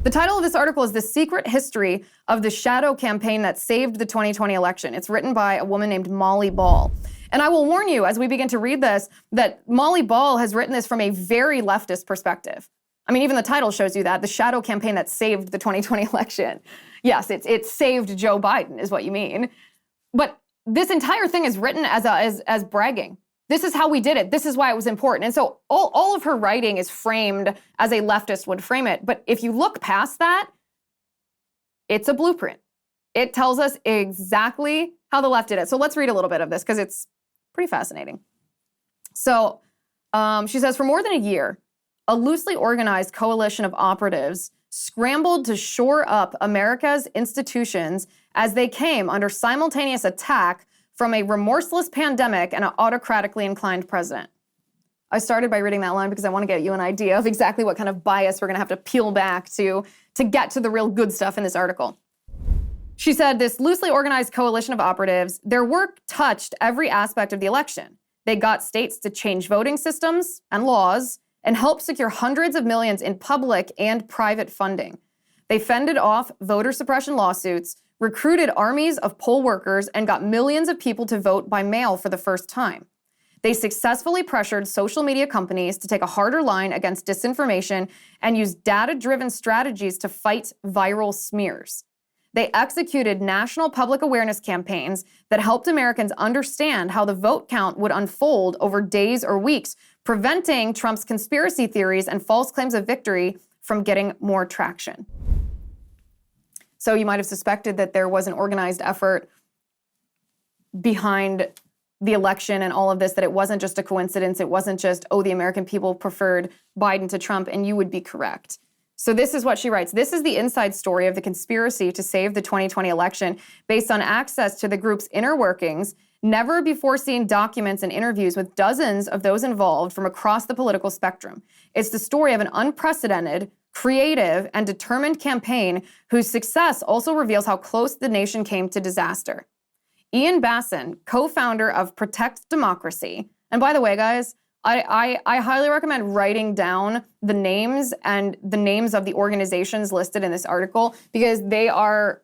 The title of this article is The Secret History of the Shadow Campaign That Saved the 2020 Election. It's written by a woman named Molly Ball. And I will warn you, as we begin to read this, that Molly Ball has written this from a very leftist perspective. I mean, even the title shows you that, The Shadow Campaign That Saved the 2020 Election. Yes, it saved Joe Biden, is what you mean. But this entire thing is written as bragging. This is how we did it. This is why it was important. And so all of her writing is framed as a leftist would frame it. But if you look past that, it's a blueprint. It tells us exactly how the left did it. So let's read a little bit of this because it's pretty fascinating. So she says, for more than a year, a loosely organized coalition of operatives scrambled to shore up America's institutions as they came under simultaneous attack from a remorseless pandemic and an autocratically inclined president. I started by reading that line because I want to get you an idea of exactly what kind of bias we're going to have to peel back to get to the real good stuff in this article. She said, this loosely organized coalition of operatives, their work touched every aspect of the election. They got states to change voting systems and laws and helped secure hundreds of millions in public and private funding. They fended off voter suppression lawsuits, recruited armies of poll workers, and got millions of people to vote by mail for the first time. They successfully pressured social media companies to take a harder line against disinformation and use data-driven strategies to fight viral smears. They executed national public awareness campaigns that helped Americans understand how the vote count would unfold over days or weeks, preventing Trump's conspiracy theories and false claims of victory from getting more traction. So you might have suspected that there was an organized effort behind the election and all of this, that it wasn't just a coincidence. It wasn't just, oh, the American people preferred Biden to Trump, and you would be correct. So this is what she writes. This is the inside story of the conspiracy to save the 2020 election based on access to the group's inner workings, never before seen documents and interviews with dozens of those involved from across the political spectrum. It's the story of an unprecedented, creative, and determined campaign whose success also reveals how close the nation came to disaster. Ian Bassin, co-founder of Protect Democracy, and by the way, guys, I highly recommend writing down the names and the names of the organizations listed in this article, because they are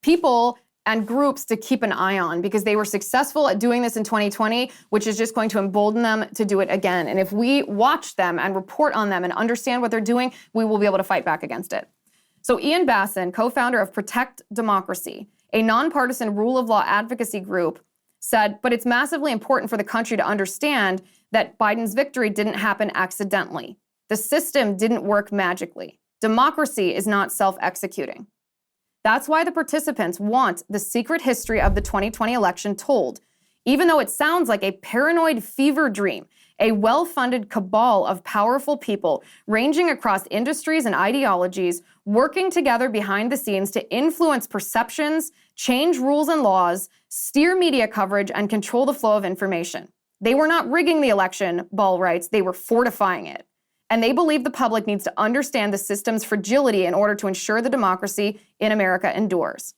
people and groups to keep an eye on, because they were successful at doing this in 2020, which is just going to embolden them to do it again. And if we watch them and report on them and understand what they're doing, we will be able to fight back against it. So Ian Bassin, co-founder of Protect Democracy, a nonpartisan rule of law advocacy group, said, but it's massively important for the country to understand that Biden's victory didn't happen accidentally. The system didn't work magically. Democracy is not self-executing. That's why the participants want the secret history of the 2020 election told, even though it sounds like a paranoid fever dream, a well-funded cabal of powerful people ranging across industries and ideologies, working together behind the scenes to influence perceptions, change rules and laws, steer media coverage, and control the flow of information. They were not rigging the election, Ball writes, they were fortifying it. And they believe the public needs to understand the system's fragility in order to ensure the democracy in America endures.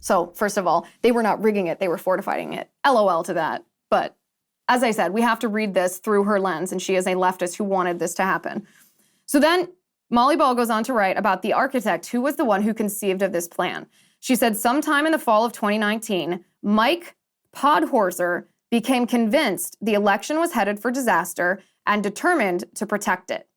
So, first of all, they were not rigging it, they were fortifying it. LOL to that. But as I said, we have to read this through her lens, and she is a leftist who wanted this to happen. So then Molly Ball goes on to write about the architect who was the one who conceived of this plan. She said sometime in the fall of 2019, Mike Podhorzer became convinced the election was headed for disaster and determined to protect it.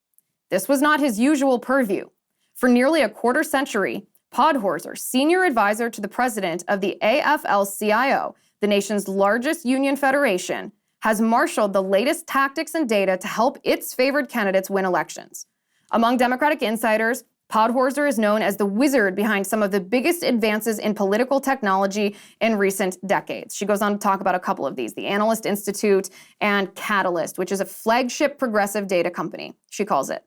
This was not his usual purview. For nearly a quarter century, Podhorzer, senior advisor to the president of the AFL-CIO, the nation's largest union federation, has marshaled the latest tactics and data to help its favored candidates win elections. Among Democratic insiders, Podhorzer is known as the wizard behind some of the biggest advances in political technology in recent decades. She goes on to talk about a couple of these, the Analyst Institute and Catalyst, which is a flagship progressive data company, she calls it.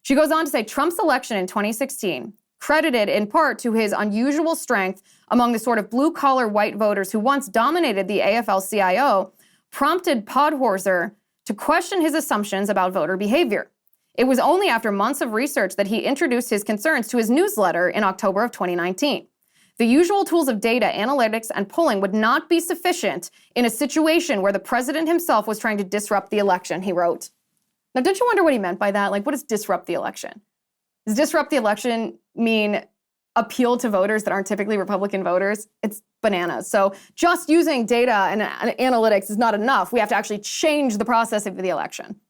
She goes on to say Trump's election in 2016, credited in part to his unusual strength among the sort of blue-collar white voters who once dominated the AFL-CIO, prompted Podhorzer to question his assumptions about voter behavior. It was only after months of research that he introduced his concerns to his newsletter in October of 2019. The usual tools of data, analytics, and polling would not be sufficient in a situation where the president himself was trying to disrupt the election, he wrote. Now, don't you wonder what he meant by that? Like, what does disrupt the election? Does disrupt the election mean appeal to voters that aren't typically Republican voters? It's bananas. So just using data and analytics is not enough. We have to actually change the process of the election.